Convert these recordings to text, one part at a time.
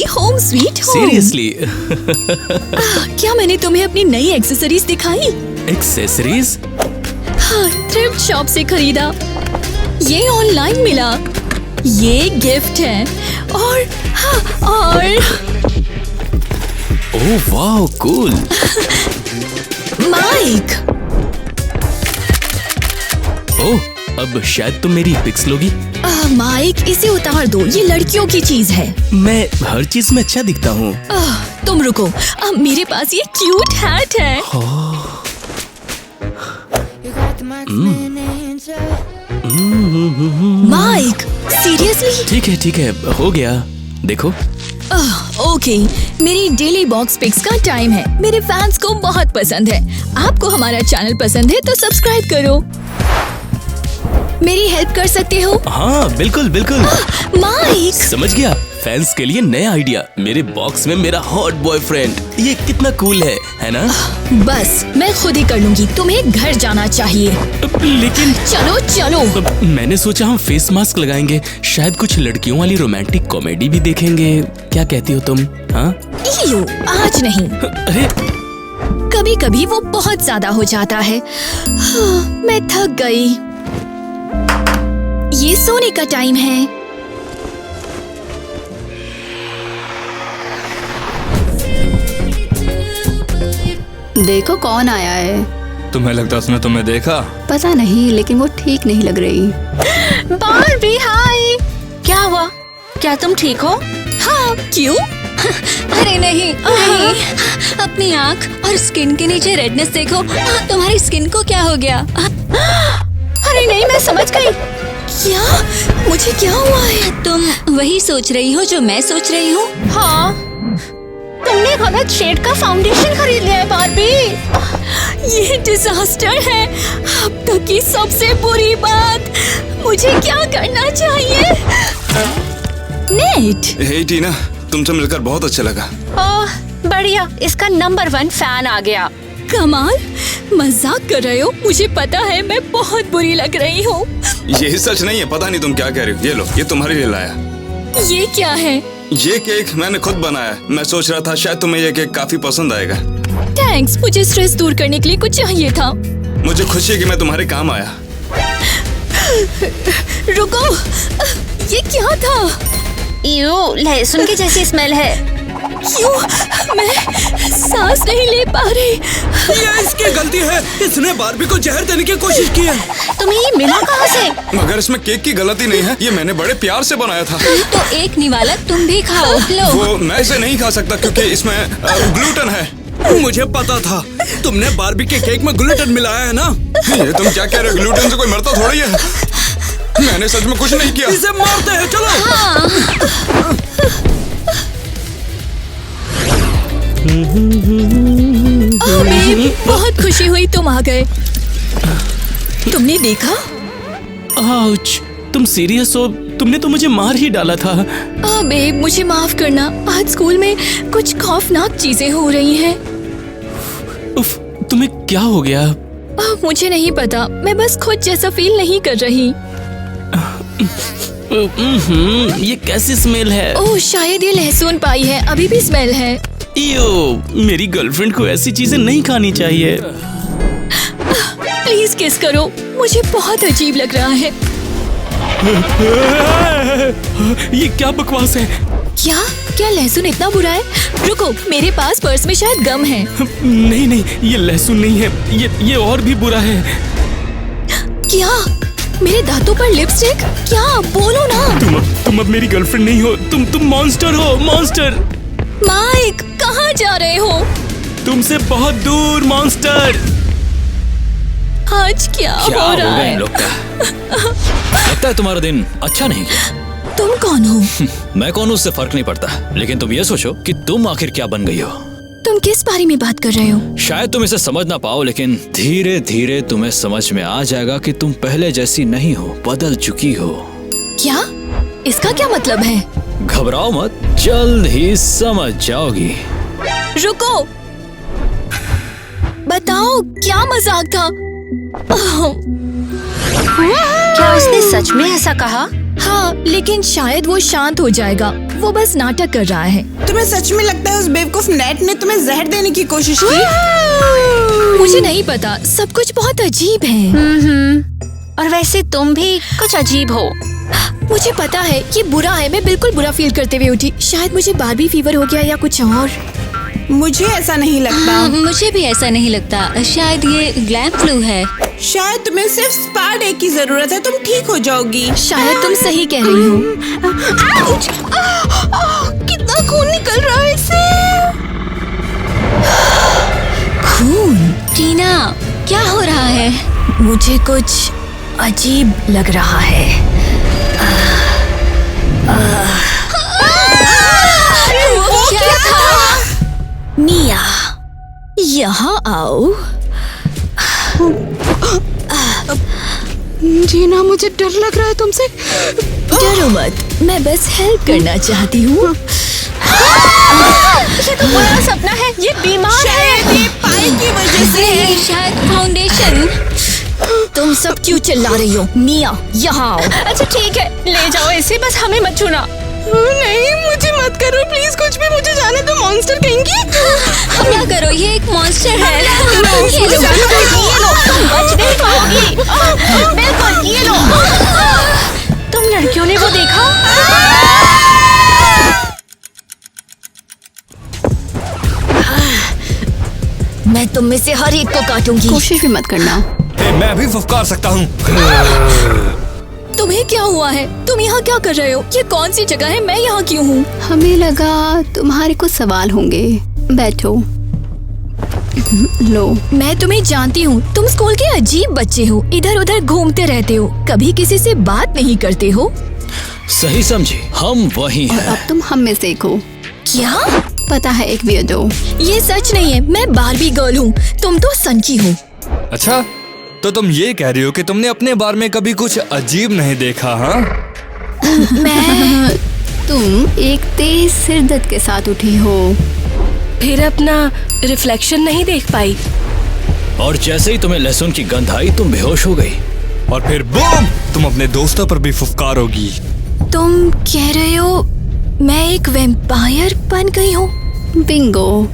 Finally home sweet home. Seriously? क्या मैंने तुम्हें अपनी नई एक्सेसरीज दिखाई? एक्सेसरीज? हाँ, थ्रिफ्ट शॉप से खरीदा। ये ऑनलाइन मिला। ये गिफ्ट है और ओह वाह, कूल। माइक। ओह, अब शायद तुम मेरी पिक्स लोगी। माइक, इसे उतार दो, ये लड़कियों की चीज है। मैं हर चीज में अच्छा दिखता हूँ। तुम रुको, मेरे पास ये क्यूट हैट है। Mike, seriously? ठीक है, हो गया। देखो। ओके, मेरी डेली बॉक्स पिक्स का टाइम है। मेरे फैंस को बहुत पसंद है। आपको हमारा चैनल पसंद है तो सब्सक्राइब करो। मेरी हेल्प कर सकते हो? हाँ, बिल्कुल बिल्कुल। माइक, समझ गया। फैंस के लिए नया आइडिया, मेरे बॉक्स में मेरा हॉट बॉयफ्रेंड। ये कितना कूल है ना? बस मैं खुद ही कर लूंगी। तुम्हें घर जाना चाहिए। लेकिन चलो। मैंने सोचा हम फेस मास्क लगाएंगे, शायद कुछ लड़कियों वाली रोमांटिक कॉमेडी भी देखेंगे। क्या कहती हो तुम? हाँ? आज नहीं। अरे, कभी कभी वो बहुत ज्यादा हो जाता है। मैं थक गई। ये सोने का टाइम है। देखो कौन आया है। तुम्हें लगता उसने तुम्हें देखा? पता नहीं, लेकिन वो ठीक नहीं लग रही। बार्बी, हाय। क्या हुआ? क्या तुम ठीक हो? हाँ, क्यों? अरे नहीं, अपनी आँख और स्किन के नीचे रेडनेस देखो। तुम्हारी स्किन को क्या हो गया? अरे नहीं, मैं समझ गई। क्या? मुझे क्या हुआ है? तुम वही सोच रही हो जो मैं सोच रही हूँ। हाँ, तुमने गलत शेड का फाउंडेशन खरीद लिया है बार्बी। ये डिजास्टर है। अब तक की सबसे बुरी बात। मुझे क्या करना चाहिए? नेट। हे टीना, तुमसे मिलकर बहुत अच्छा लगा। बढ़िया, इसका नंबर 1 फैन आ गया। कमाल, मजाक कर रहे हो? मुझे पता है मैं बहुत बुरी लग रही हूँ। ये सच नहीं है, पता नहीं तुम क्या कह रही हो। ये लो, ये तुम्हारे लिए लाया। ये क्या है? ये केक मैंने खुद बनाया। मैं सोच रहा था शायद तुम्हें ये केक काफी पसंद आएगा। थैंक्स, मुझे स्ट्रेस दूर करने के लिए कुछ चाहिए था। मुझे खुशी है कि मैं तुम्हारे काम आया। रुको, ये क्या था? लहसुन की जैसी स्मेल है। क्यों? मैं सांस नहीं ले पा रही। ये इसकी गलती है। इसने बार्बी को जहर देने की कोशिश की है। तुम्हें ये मिला कहाँ से? मगर इसमें केक की गलती नहीं है, ये मैंने बड़े प्यार से बनाया था। तो एक निवाला तुम भी खाओ। लो। वो मैं इसे नहीं खा सकता क्योंकि इसमें ग्लूटेन है। मुझे पता था। तुमने बार्बी के केक में ग्लूटेन मिलाया है ना? ये तुम क्या कह रहे हो? ग्लूटेन से कोई मरता थोड़ी है। मैंने सच में कुछ नहीं किया। इसे मारते हैं, चलो। बहुत खुशी हुई तुम आ गए। तुमने देखा? आउच, तुम सीरियस हो? तुमने तो मुझे मार ही डाला था। बेब, मुझे माफ करना। आज स्कूल में कुछ खौफनाक चीजें हो रही हैं। उफ, तुम्हें क्या हो गया? मुझे नहीं पता, मैं बस खुद जैसा फील नहीं कर रही। ये कैसी स्मेल है? ओह, शायद ये लहसुन पाई है। अभी भी स्मेल है। मेरी गर्लफ्रेंड को ऐसी चीजें नहीं खानी चाहिए। प्लीज किस करो, मुझे बहुत अजीब लग रहा है। ये क्या बकवास है? क्या लहसुन इतना बुरा है? रुको, मेरे पास पर्स में शायद गम है। नहीं, ये लहसुन नहीं है। ये और भी बुरा है। क्या? मेरे दांतों पर लिपस्टिक? क्या? बोलो ना। तुम अब मेरी गर्लफ्रेंड नहीं हो। तुम मॉन्स्टर हो, मॉन्स्टर। माइक, कहाँ जा रहे हो? तुमसे बहुत दूर, मॉन्स्टर। आज क्या हो रहा है? इन लोग का? लगता है तुम्हारा दिन अच्छा नहीं गया। तुम कौन हो? मैं कौन हूँ उससे फर्क नहीं पड़ता, लेकिन तुम ये सोचो कि तुम आखिर क्या बन गई हो। तुम किस बारे में बात कर रहे हो? शायद तुम इसे समझ ना पाओ, लेकिन धीरे धीरे तुम्हें समझ में आ जाएगा कि तुम पहले जैसी नहीं हो, बदल चुकी हो। क्या? इसका क्या मतलब है? घबराओ मत, जल्द ही समझ जाओगी। रुको, बताओ क्या मजाक था? क्या उसने सच में ऐसा कहा? हाँ, लेकिन शायद वो शांत हो जाएगा। वो बस नाटक कर रहा है। तुम्हें सच में लगता है उस बेवकूफ नेट ने तुम्हें जहर देने की कोशिश की? मुझे नहीं पता, सब कुछ बहुत अजीब है। और वैसे तुम भी कुछ अजीब हो। मुझे पता है ये बुरा है, मैं बिल्कुल बुरा फील करते हुए उठी। शायद मुझे बारबी फीवर हो गया या कुछ और। मुझे ऐसा नहीं लगता। मुझे भी ऐसा नहीं लगता, शायद ये ग्लैम फ्लू है। शायद तुम्हें सिर्फ स्पा डे की जरूरत है, तुम ठीक हो जाओगी। शायद तुम सही कह रही हो। कितना खून निकल रहा है इससे। खून? टीना, क्या हो रहा है? मुझे कुछ अजीब लग रहा है। वो क्या था? निया, यहाँ आओ। जीना, मुझे डर लग रहा है तुमसे। डरो मत, मैं बस हेल्प करना चाहती हूँ। ये तो बुरा सपना है, ये बीमार है। शायद ये पाई की वजह से है। शायद फाउंडेशन। तुम सब क्यों चिल्ला रही हो? निया, यहाँ आओ। अच्छा ठीक है, ले जाओ इसे, बस हमें मत छूना। नहीं, मुझे मत करो प्लीज, कुछ भी मुझे जाने दो। मॉन्स्टर कहेंगी। क्या करो, ये एक मॉन्स्टर है। ये लो, तुम बच नहीं पाओगी। बिल्कुल, ये लो। तुम लड़कियों ने वो देखा? मैं तुम में से हर एक को काटूंगी। कोशिश भी मत करना। मैं भी फुफकार सकता हूँ। तुम्हें क्या हुआ है? तुम यहाँ क्या कर रहे हो? ये कौन सी जगह है? मैं यहाँ क्यों हूँ? हमें लगा तुम्हारे कुछ सवाल होंगे। बैठो। लो। मैं तुम्हें जानती हूँ, तुम स्कूल के अजीब बच्चे हो, इधर उधर घूमते रहते हो, कभी किसी से बात नहीं करते हो। सही समझी, हम वही और हैं। अब तुम हम में से एक हो। क्या? पता है, एक वियर्डो। ये सच नहीं है, मैं बारबी गर्ल हूँ, तुम तो सनकी हो। अच्छा, तो तुम ये कह रही हो कि तुमने अपने बारे में कभी कुछ अजीब नहीं देखा? हाँ, मैं तुम एक तेज सिर दर्द के साथ उठी हो। फिर अपना रिफ्लेक्शन नहीं देख पाई। और जैसे ही तुम्हें लहसुन की गंध आई तुम बेहोश हो गई। और फिर बूम, तुम अपने दोस्तों पर भी फुफकारोगी। तुम कह रहे हो मैं एक वैम्पायर बन गई हूँ? बिंगो।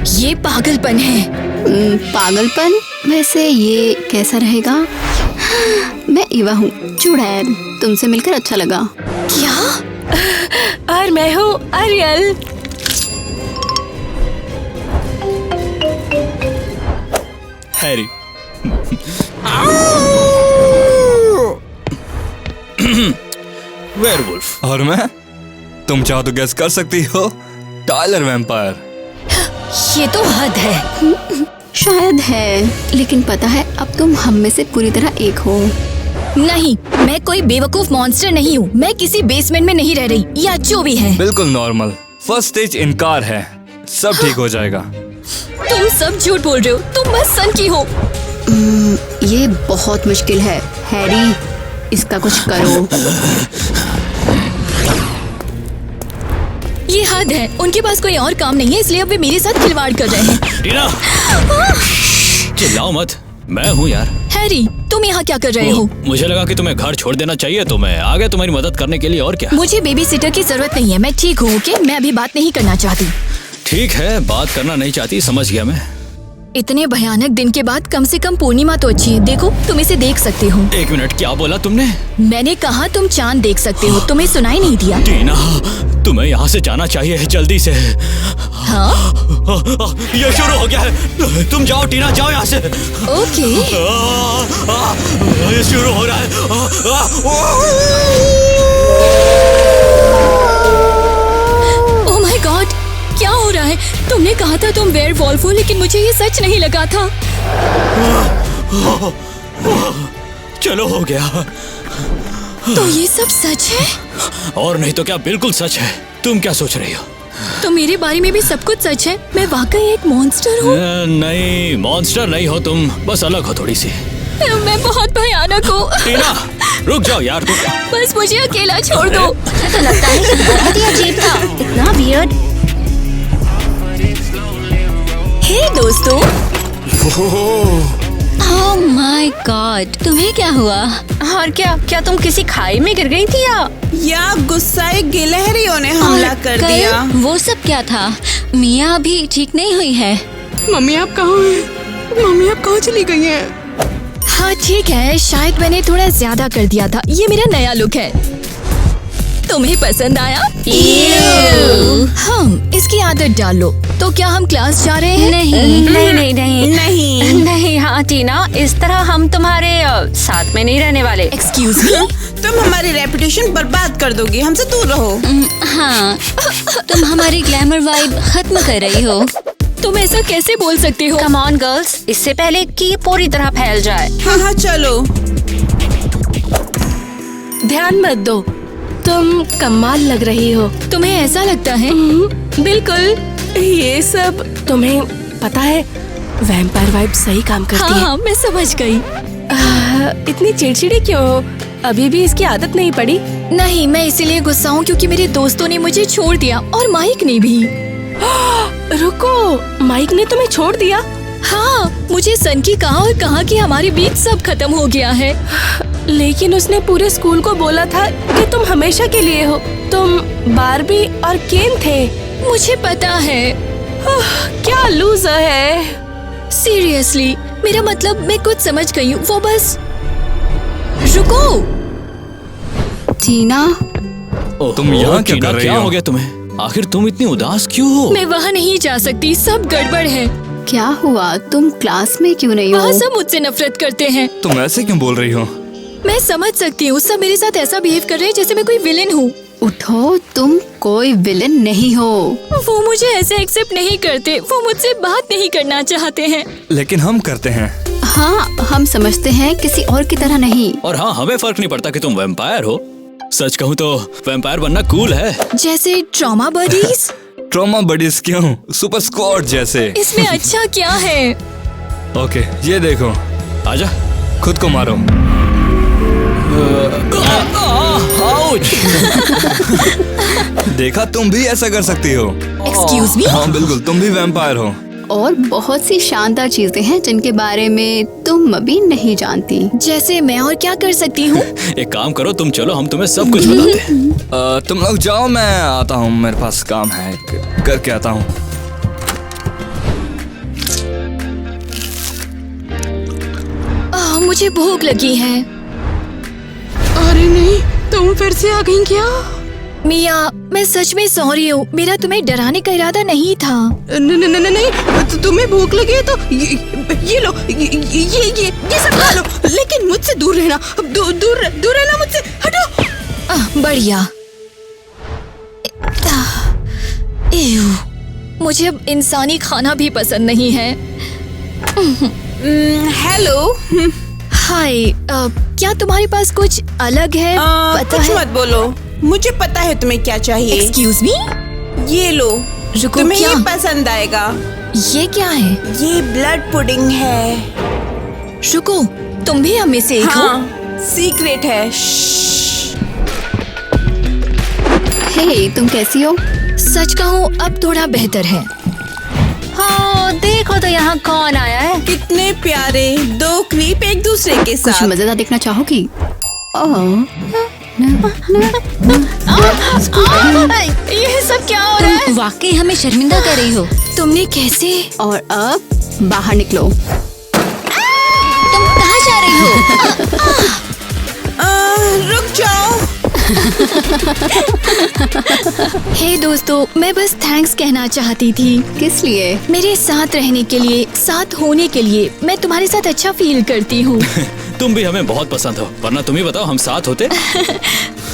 ये पागलपन है। पागलपन? वैसे ये कैसा रहेगा? मैं इवा हूँ, चुड़ैल। तुमसे मिलकर अच्छा लगा। क्या? और मैं हूँ अरियल। हैरी। वेयरवुल्फ। और मैं? तुम चाहो तो गेस कर सकती हो, टाइलर वैम्पायर। ये तो हद है। शायद है, लेकिन पता है अब तुम हम में से पूरी तरह एक हो। नहीं, मैं कोई बेवकूफ मॉन्स्टर नहीं हूँ। मैं किसी बेसमेंट में नहीं रह रही, या जो भी है। बिल्कुल नॉर्मल, फर्स्ट स्टेज इनकार है, सब ठीक हो जाएगा। तुम सब झूठ बोल रहे हो, तुम बस सनकी हो। ये बहुत मुश्किल है। हैरी, इसका कुछ करो। ये हद है, उनके पास कोई और काम नहीं है, इसलिए अब वे मेरे साथ खिलवाड़ कर रहे हैं। टीना, चिल्लाओ मत, मैं हूँ यार। हैरी, तुम यहाँ क्या कर रहे हो? मुझे लगा कि तुम्हें घर छोड़ देना चाहिए, तो मैं आ गया तुम्हारी मदद करने के लिए। और क्या? मुझे बेबी सिटर की जरूरत नहीं है, मैं ठीक हूँ। ओके, मैं अभी बात नहीं करना चाहती। ठीक है, बात करना नहीं चाहती, समझ गया मैं। इतने भयानक दिन के बाद कम से कम पूर्णिमा तो अच्छी है। देखो, तुम इसे देख सकते हो। एक मिनट, क्या बोला तुमने? मैंने कहा तुम चांद देख सकते हो, तुम्हें सुनाई नहीं दिया? टीना, तुम्हें यहाँ से जाना चाहिए जल्दी से। हाँ? ये शुरू हो गया है, तुम जाओ टीना, जाओ यहाँ से। ओके। ये शुरू हो रहा है। ओह माय गॉड, क्या हो रहा है? तुमने कहा था तुम वेयरवुल्फ हो, लेकिन मुझे ये सच नहीं लगा था। चलो, हो गया। तो ये सब सच है? और नहीं तो क्या, बिल्कुल सच है। तुम क्या सोच रही हो? तो मेरे बारे में भी सब कुछ सच है? मैं वाकई एक मॉन्स्टर हूँ? नहीं, मॉन्स्टर नहीं हो तुम, बस अलग हो थोड़ी सी। मैं बहुत भयानक हूँ। टीना, रुक जाओ यार तुम। बस मुझे अकेला छोड़ दो। तो लगता है कि बहुत ही अजीब था, इतना वियर्ड। हे दोस्तों, ओह माय गॉड, तुम्हें क्या हुआ? और क्या तुम किसी खाई में गिर गई थी या गुस्साए गिलहरियों ने हमला और कर कल दिया। वो सब क्या था? मिया अभी ठीक नहीं हुई है। मम्मी आप कहाँ हैं? मम्मी आप कहाँ चली गई हैं? हाँ ठीक है, शायद मैंने थोड़ा ज्यादा कर दिया था। ये मेरा नया लुक है, तुम्हें पसंद आया? हम इसकी आदत डाल लो। तो क्या हम क्लास जा रहे हैं? नहीं। नहीं। नहीं। हाँ टीना, इस तरह हम तुम्हारे साथ में नहीं रहने वाले। Excuse me. तुम हमारी रेपुटेशन बर्बाद कर दोगी, हमसे दूर रहो। हाँ, तुम हमारी ग्लैमर वाइब खत्म कर रही हो। तुम ऐसा कैसे बोल सकते हो? कम ऑन गर्ल्स, इससे पहले कि ये पूरी तरह फैल जाए। हाँ चलो। ध्यान मत दो, तुम कमाल लग रही हो। तुम्हें ऐसा लगता है? बिल्कुल। ये सब तुम्हें पता है, वैम्पायर वाइब सही काम करती है। हाँ, मैं समझ गई। इतनी चिड़चिड़ी क्यों हो? अभी भी इसकी आदत नहीं पड़ी? नहीं, मैं इसीलिए गुस्सा हूँ क्योंकि मेरे दोस्तों ने मुझे छोड़ दिया और माइक ने भी। रुको, माइक ने तुम्हें छोड़ दिया? हाँ, मुझे सन की कहा कि हमारे बीच सब खत्म हो गया है। लेकिन उसने पूरे स्कूल को बोला था कि तुम हमेशा के लिए हो। तुम बारबी और केन थे। मुझे पता है। क्या लूजर है। सीरियसली, मेरा मतलब मैं कुछ समझ गई हूँ। वो बस रुको। टीना, तुम यहाँ क्या टीना, कर रही क्या हो? हो गया तुम्हें? आखिर तुम इतनी उदास क्यों हो? मैं वहाँ नहीं जा सकती, सब गड़बड़ है। क्या हुआ? तुम क्लास में क्यों नहीं वहाँ हो? सब मुझसे नफरत करते हैं। तुम ऐसे क्यों बोल रही हो? मैं समझ सकती हूँ, सब मेरे साथ ऐसा बिहेव कर रहे हैं जैसे मैं कोई विलेन हूँ। उठो, तुम कोई विलन नहीं हो। वो मुझे ऐसे एक्सेप्ट नहीं करते, वो मुझसे बात नहीं करना चाहते हैं। लेकिन हम करते हैं। हाँ, हम समझते हैं, किसी और की तरह नहीं। और हाँ, हमें फर्क नहीं पड़ता कि तुम वैम्पायर हो। सच कहूँ तो वैम्पायर बनना कूल है। जैसे ट्रॉमा बडीज। ट्रॉमा बडीज क्यों? सुपर स्क्वाड जैसे। इसमें अच्छा क्या है? ओके, ये देखो, आजा। खुद को मारो। देखा, तुम भी ऐसा कर सकती हो। Excuse me. हाँ बिल्कुल, तुम भी वैम्पायर हो। और बहुत सी शानदार चीजें हैं जिनके बारे में तुम अभी नहीं जानती। जैसे मैं और क्या कर सकती हूँ? एक काम करो, तुम चलो, हम तुम्हें सब कुछ बताते हैं। तुम लोग जाओ, मैं आता हूँ, मेरे पास काम है, करके आता हूँ। मुझे भूख लगी है। अरे नहीं, तुम फिर से आ गई क्या? मिया, मैं सच में सॉरी हूँ, मेरा तुम्हें डराने का इरादा नहीं था। नहीं, तुम्हें भूख लगी है तो ये लो, ये सब खा लो, लेकिन मुझसे दूर रहना। दूर रहना मुझसे, हटो। बढ़िया। एव, मुझे अब इंसानी खाना भी पसंद नहीं है। हेलो। हाय, क्या तुम्हारे पास कुछ अलग है? पता कुछ है? मत बोलो, मुझे पता है तुम्हें क्या चाहिए। Excuse me. ये लो, रुको, तुम्हें क्या? ये पसंद आएगा। ये क्या है? ये ब्लड पुडिंग है। रुको, तुम भी हम में से एक हो? हाँ, सीक्रेट है। हे, तुम कैसी हो? सच कहूँ, अब थोड़ा बेहतर है। हाँ, देखो तो यहाँ कौन आया है। कितने प्यारे दो क्रीप एक दूसरे के कुछ साथ। मजेदार देखना चाहोगी? ये सब क्या हो रहा है? तुम वाकई हमें शर्मिंदा कर रही हो। तुमने कैसे? और अब बाहर निकलो। तुम कहाँ जा रही हो? रुक जाओ। हे दोस्तों, मैं बस थैंक्स कहना चाहती थी। किस लिए? मेरे साथ रहने के लिए, साथ होने के लिए। मैं तुम्हारे साथ अच्छा फील करती हूँ। तुम भी हमें बहुत पसंद हो, वरना तुम ही बताओ, हम साथ होते।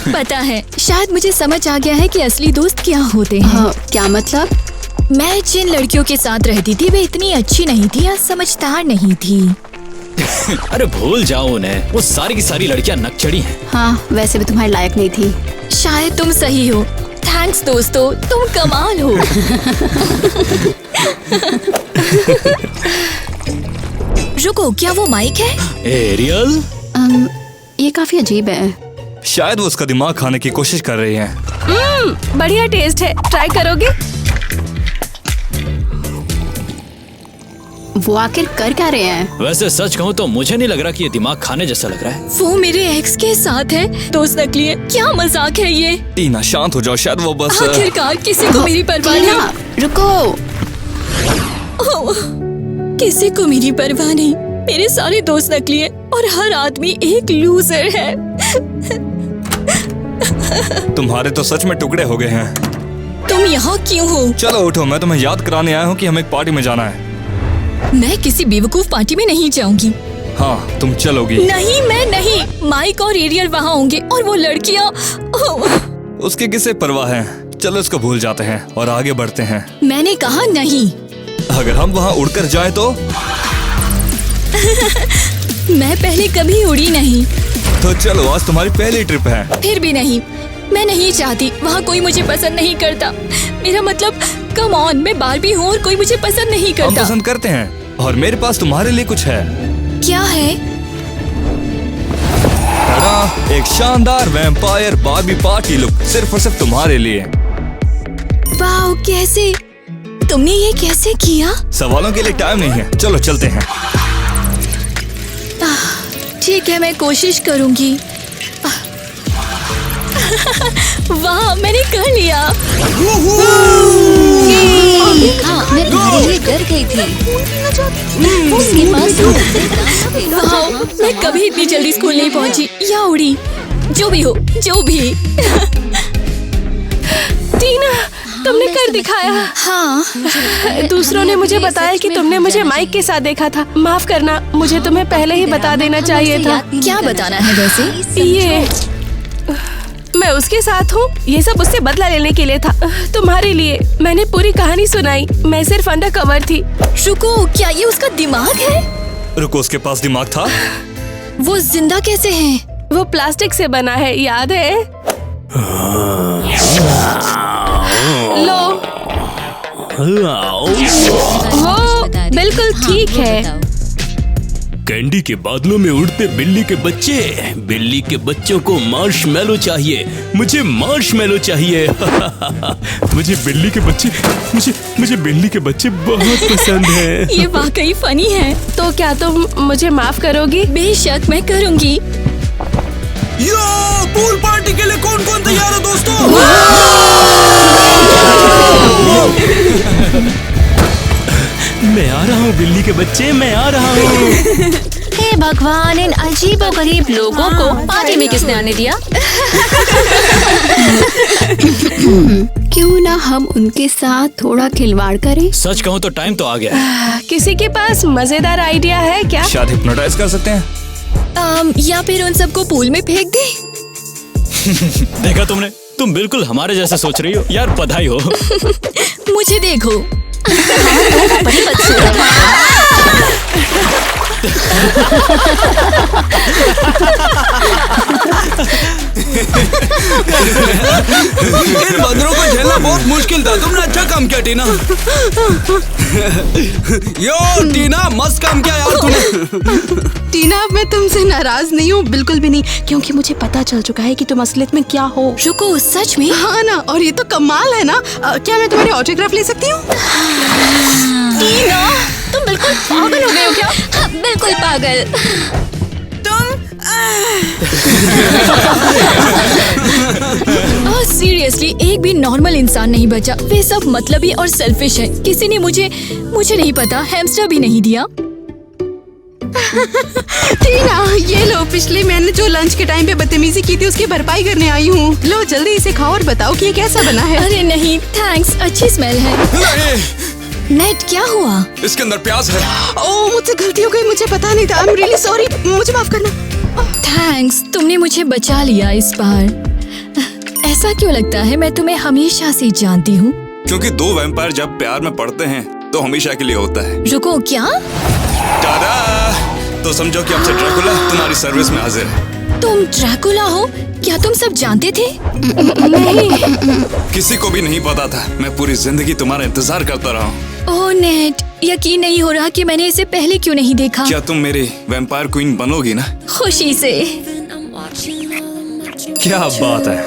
पता है, शायद मुझे समझ आ गया है कि असली दोस्त क्या होते हैं। हाँ, क्या मतलब? मैं जिन लड़कियों के साथ रहती थी वे इतनी अच्छी नहीं थी या समझदार नहीं थी। अरे भूल जाओ उन्हें, वो सारी की सारी लड़कियां नकचड़ी हैं। हाँ, वैसे भी तुम्हारे लायक नहीं थी। शायद तुम सही हो। थैंक्स दोस्तों, तुम कमाल हो। रुको, क्या वो माइक है? एरियल? ये काफी अजीब है। शायद वो उसका दिमाग खाने की कोशिश कर रही है। बढ़िया टेस्ट है, ट्राई करोगे? वो आखिर कर क्या रहे हैं? वैसे सच कहूँ तो मुझे नहीं लग रहा कि ये दिमाग खाने जैसा लग रहा है। वो मेरे एक्स के साथ है, दोस्त नकली है। क्या मजाक है ये? टीना शांत हो जाओ, शायद वो बस आखिरकार किसी को मेरी परवाह टीना, नहीं। रुको। ओह, किसी को मेरी परवाह नहीं। मेरे सारे दोस्त नकली है और हर आदमी एक लूजर है। तुम्हारे तो सच में टुकड़े हो गए हैं। तुम यहाँ क्यों हो? चलो उठो, मैं तुम्हें याद कराने आया हूँ कि हमें एक पार्टी में जाना है। मैं किसी बेवकूफ पार्टी में नहीं जाऊंगी। हाँ तुम चलोगी? नहीं, मैं नहीं। माइक और एरियल वहाँ होंगे और वो लड़कियाँ। उसकी किसे परवाह है। चलो इसको भूल जाते हैं और आगे बढ़ते हैं। मैंने कहा नहीं। अगर हम वहाँ उड़कर जाए तो? मैं पहले कभी उड़ी नहीं। तो चलो, आज तुम्हारी पहली ट्रिप है। फिर भी नहीं, मैं नहीं चाहती। वहाँ कोई मुझे पसंद नहीं करता। मेरा मतलब, कम ऑन, मैं बार्बी हूँ और कोई मुझे पसंद नहीं हम करता। पसंद करते हैं और मेरे पास तुम्हारे लिए कुछ है। क्या है? टा-डा, एक शानदार वैम्पायर बार्बी पार्टी लुक सिर्फ और सिर्फ तुम्हारे लिए। वाह, कैसे? तुमने ये कैसे किया? सवालों के लिए टाइम नहीं है, चलो चलते हैं। ठीक है, मैं कोशिश करूंगी। वाह, मैंने कर लिया। देखा, मैं तुम्हारे लिए डर गई थी। उसके पास वाह, मैं कभी इतनी जल्दी स्कूल नहीं पहुंची या उड़ी। जो भी हो, जो भी। टीना, तुमने कर दिखाया। हाँ, दूसरों ने मुझे बताया कि तुमने मुझे माइक के साथ देखा था। माफ करना, मुझे तुम्हें पहले ही बता देना चाहिए था। क्या बताना है वैसे? ये मैं उसके साथ हूँ। ये सब उससे बदला लेने के लिए था, तुम्हारे लिए। मैंने पूरी कहानी सुनाई। मैं सिर्फ अंडर कवर थी। रुको, क्या ये उसका दिमाग है? रुको, उसके पास दिमाग था? वो जिंदा कैसे है? वो प्लास्टिक से बना है, याद है? लो, वो बिल्कुल ठीक है। कैंडी के बादलों में उड़ते बिल्ली के बच्चे। बिल्ली के बच्चों को मार्शमैलो चाहिए। मुझे मार्शमैलो चाहिए। मुझे बिल्ली के बच्चे मुझे बिल्ली के बच्चे बहुत पसंद हैं। ये वाकई फनी है। तो क्या तुम मुझे माफ करोगी? बेशक मैं करूंगी। यो, पूल पार्टी के लिए कौन कौन तैयार है दोस्तों? मैं आ रहा हूँ बिल्ली के बच्चे, मैं आ रहा हूँ। हे भगवान, इन अजीबोगरीब लोगों को पार्टी में किसने आने दिया? क्यों ना हम उनके साथ थोड़ा खिलवाड़ करें? सच कहूँ तो टाइम तो आ गया है। किसी के पास मजेदार आइडिया है क्या? शायद हिप्नोटाइज कर सकते हैं। या फिर उन सबको पूल में फेंक दे। देखा तुमने, तुम बिल्कुल हमारे जैसे सोच रही हो। यार बधाई हो। मुझे देखो। बड़ी बदसूरत है। इन बंदरों को झेलना बहुत मुश्किल था। तुमने अच्छा काम किया टीना। यो टीना, मस्त काम किया यार तूने। टीना, अब मैं तुमसे नाराज नहीं हूँ, बिल्कुल भी नहीं, क्योंकि मुझे पता चल चुका है कि तुम असलियत में क्या हो। रुको, सच में? हाँ ना, और ये तो कमाल है ना। क्या मैं तुम्हारी ऑटोग्राफ ले सकती हूँ? टीना, तुम बिल्कुल पागल हो गए हो क्या? हाँ, बिल्कुल पागल। सीरियसली, एक भी नॉर्मल इंसान नहीं बचा। वे सब मतलबी और सेल्फिश है। किसी ने मुझे नहीं पता, हैमस्टर भी नहीं दिया। टीना, ये लो, पिछले मैंने जो लंच के टाइम पे बदतमीजी की थी उसकी भरपाई करने आई हूँ। लो जल्दी इसे खाओ और बताओ कि ये कैसा बना है। अरे नहीं, थैंक्स, अच्छी स्मेल है। नेट, क्या हुआ? इसके अंदर प्याज है। ओह, मुझसे गलती हो गई, मुझे पता नहीं था। आई एम रियली सॉरी, मुझे माफ करना। थैंक्स, तुमने मुझे बचा लिया इस बार। ऐसा क्यों लगता है मैं तुम्हें हमेशा से जानती हूँ? क्योंकि दो वैम्पायर जब प्यार में पड़ते हैं तो हमेशा के लिए होता है। रुको, क्या? टाडा! तो समझो कि अब से ड्रैकुला तुम्हारी सर्विस में हाजिर है। तुम ड्रैकुला हो? क्या तुम सब जानते थे? किसी को भी नहीं पता था। मैं पूरी जिंदगी तुम्हारा इंतजार करता रहा हूँ। ओह नेट, यकीन नहीं हो रहा कि मैंने इसे पहले क्यों नहीं देखा। क्या तुम मेरी वैम्पायर क्वीन बनोगी ना? खुशी से। क्या बात है।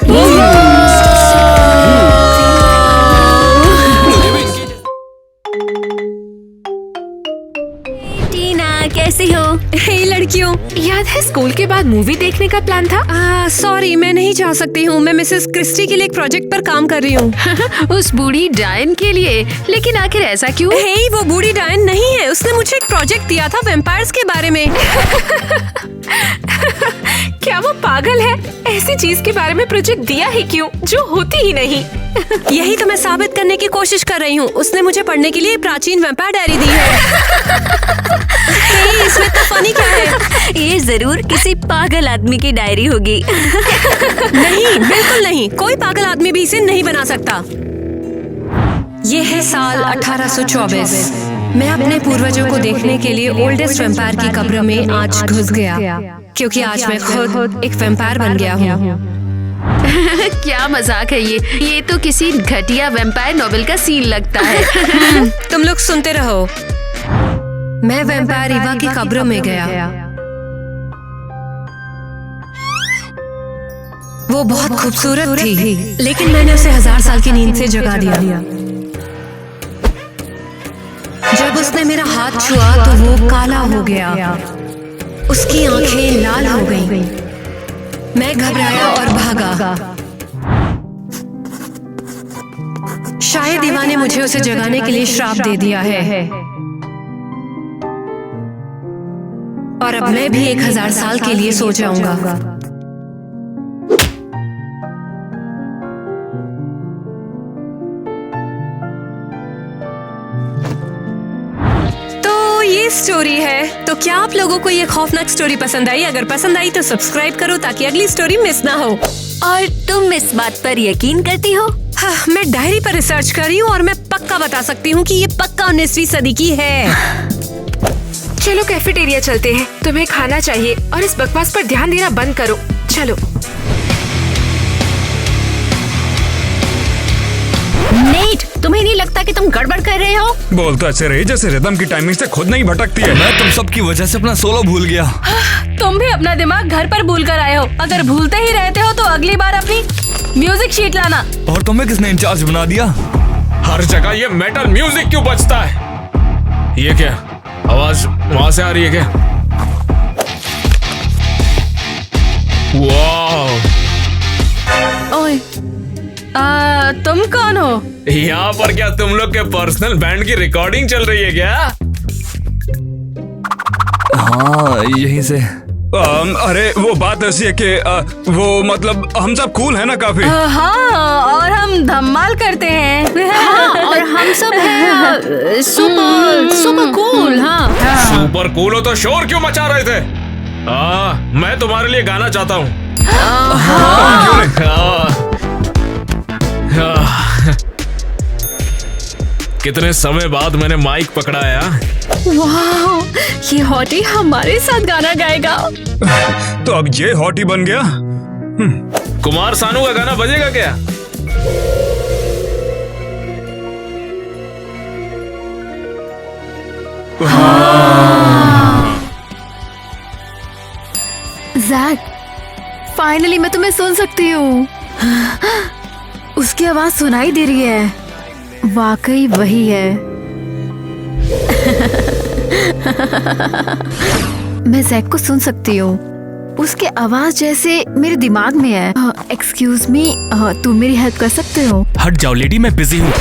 कैसी हो? हे लड़कियों, याद है स्कूल के बाद मूवी देखने का प्लान था? सॉरी, मैं नहीं जा सकती हूँ। मैं मिसेस क्रिस्टी के लिए एक प्रोजेक्ट पर काम कर रही हूँ। उस बूढ़ी डायन के लिए? लेकिन आखिर ऐसा क्यों? हे, वो बूढ़ी डायन नहीं है। उसने मुझे एक प्रोजेक्ट दिया था वैम्पायर्स के बारे में। क्या वो पागल है? ऐसी चीज के बारे में प्रोजेक्ट दिया ही क्यों जो होती ही नहीं? यही तो मैं साबित करने की कोशिश कर रही हूँ। उसने मुझे पढ़ने के लिए प्राचीन वैम्पायर डायरी दी है। हे, इसमें तो फनी क्या है? ये जरूर किसी पागल आदमी की डायरी होगी। नहीं, बिल्कुल नहीं। कोई पागल आदमी भी इसे नहीं बना सकता। ये है साल 1824। मैं अपने पूर्वजों को देखने के लिए ओल्डेस्ट वैम्पायर की कब्र में आज घुस गया, क्योंकि आज मैं खुद एक वैम्पायर बन गया हूँ। क्या मजाक है ये तो किसी घटिया वैम्पायर नॉवेल का सीन लगता है। तुम लोग सुनते रहो। मैं वैम्पायर इवा की कब्र में गया। वो बहुत खूबसूरत थी, लेकिन मैंने उसे 1000 साल की नींद से जगा दिया। जब उसने मेरा हाथ छुआ तो वो काला हो गया। उसकी आंखें लाल हो गईं। मैं घबराया और भागा। शायद इवा ने मुझे उसे जगाने के लिए श्राप दे दिया है, और अब मैं भी 1000 साल के लिए सो जाऊंगा। ये स्टोरी है। तो क्या आप लोगों को ये खौफनाक स्टोरी पसंद आई? अगर पसंद आई तो सब्सक्राइब करो ताकि अगली स्टोरी मिस ना हो। और तुम इस बात पर यकीन करती हो? हाँ, मैं डायरी पर रिसर्च कर रही हूँ और मैं पक्का बता सकती हूँ कि ये पक्का 19वीं सदी की है। चलो कैफेटेरिया चलते हैं। तुम्हें खाना चाहिए और इस बकवास पर ध्यान देना बंद करो। चलो। नेट, तुम्हें नहीं लगता कि तुम गड़बड़ कर रहे हो? बोलता अच्छे रही, जैसे रिदम की टाइमिंग से खुद नहीं भटकती है। मैं तुम सब की वजह से अपना सोलो भूल गया। तुम भी अपना दिमाग घर पर भूल कर आए हो। अगर भूलते ही रहते हो तो अगली बार अपनी म्यूजिक शीट लाना। और तुम्हें किसने इंचार्ज बना दिया? हर जगह ये मेटल म्यूजिक क्यों बजता है? ये क्या आवाज वहां से आ रही है क्या? वाह! ओए, तुम कौन हो? यहाँ पर क्या तुम लोग के पर्सनल बैंड की रिकॉर्डिंग चल रही है क्या? हाँ, यहीं से। अरे वो बात ऐसी है कि वो मतलब हम सब कूल है ना काफी। हाँ, और हम धमाल करते हैं। हाँ, और हम सब हैं सुपर कूल। हाँ, सुपर कूल हो तो शोर क्यों मचा रहे थे? मैं तुम्हारे लिए गाना चाहता हूँ। कितने समय बाद मैंने माइक पकड़ाया। वाह, ये हॉटी हमारे साथ गाना गाएगा। तो अब ये हॉटी बन गया। कुमार सानू का गाना बजेगा क्या? जैक, फाइनली मैं तुम्हें सुन सकती हूँ। उसकी आवाज सुनाई दे रही है। वाकई वही है। मैं जैक को सुन सकती हूँ। उसकी आवाज जैसे मेरे दिमाग में है। एक्सक्यूज मी, तुम मेरी हेल्प कर सकते हो? हट जाओ लेडी, मैं बिजी हूँ।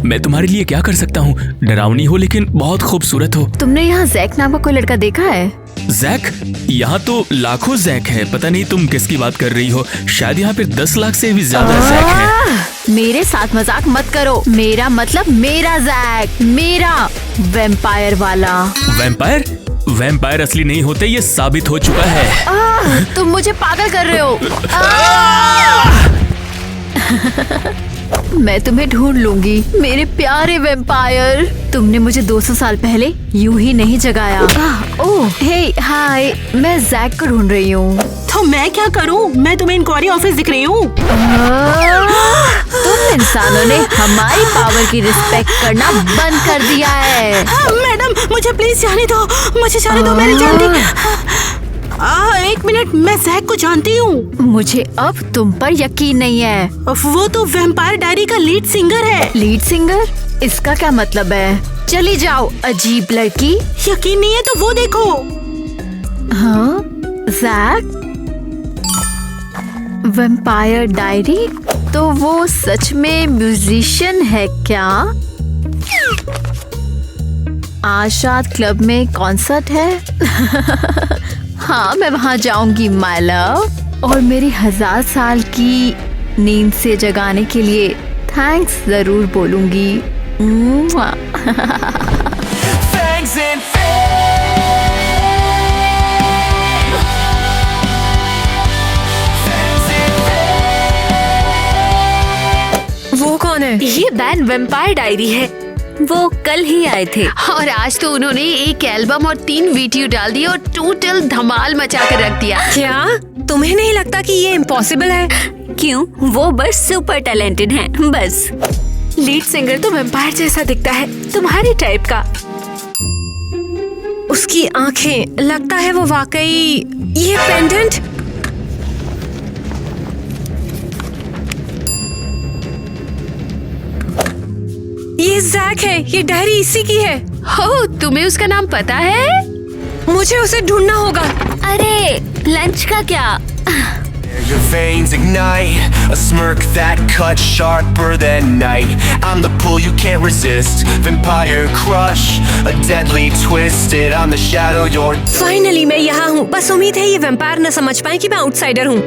मैं तुम्हारे लिए क्या कर सकता हूँ? डरावनी हो लेकिन बहुत खूबसूरत हो। तुमने यहाँ जैक नाम का कोई लड़का देखा है? जैक? यहाँ तो लाखों जैक है। पता नहीं तुम किसकी बात कर रही हो। शायद यहाँ पे 10 लाख से भी ज्यादा जैक है। मेरे साथ मजाक मत करो। मेरा मतलब मेरा जैक, मेरा वैम्पायर वाला। वैम्पायर? वैम्पायर असली नहीं होते, ये साबित हो चुका है। तुम मुझे पागल कर रहे हो। मैं तुम्हें ढूंढ लूंगी मेरे प्यारे वैम्पायर। तुमने मुझे 200 साल पहले यूं ही नहीं जगाया। ओह, हे, हाय, मैं जैक को ढूंढ रही हूँ। तो मैं क्या करूँ? मैं तुम्हें इंक्वायरी ऑफिस दिख रही हूँ। तुम इंसानों ने हमारी पावर की रिस्पेक्ट करना बंद कर दिया है। मैडम, मुझे प्लीज जाने दो। मुझे जाने दो, मेरी जान दी। एक मिनट, मैं जैक को जानती हूँ। मुझे अब तुम पर यकीन नहीं है। वो तो वैम्पायर डायरी का लीड सिंगर है। Lead singer? इसका क्या मतलब है? चली जाओ अजीब लड़की। यकीन नहीं है तो वो देखो। हाँ जैक, वैम्पायर डायरी, तो वो सच में म्यूजिशियन है क्या? आज रात क्लब में कॉन्सर्ट है। हाँ मैं वहाँ जाऊंगी माय लव, और मेरी 1000 साल की नींद से जगाने के लिए थैंक्स जरूर बोलूंगी। वो कौन है? ये बैंड वैम्पायर डायरी है। वो कल ही आए थे और आज तो उन्होंने एक एल्बम और 3 वीडियो डाल दिए और टोटल धमाल मचा कर रख दिया। क्या तुम्हें नहीं लगता कि ये इम्पॉसिबल है? क्यों? वो बस सुपर टैलेंटेड हैं, बस। लीड सिंगर तो वैम्पायर जैसा दिखता है, तुम्हारी टाइप का। उसकी आंखें, लगता है वो वाकई। ये पेंडेंट, ये जैक है, ये डायरी इसी की है। हो, तुम्हें उसका नाम पता है? मुझे उसे ढूंढना होगा। अरे लंच का क्या? Your veins ignite, a smirk that cuts sharper than night. I'm the pull you can't resist, vampire crush, a deadly twisted. I'm the shadow you're. Finally मैं यहाँ हूँ। बस उम्मीद है ये वैम्पायर न समझ पाए कि मैं आउटसाइडर हूँ।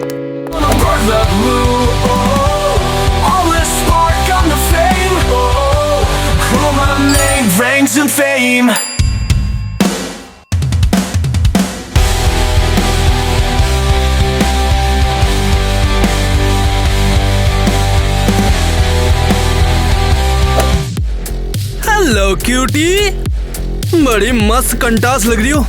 Ranks and fame. Hello cutie, बड़ी मस्त कंटास लग रही हो।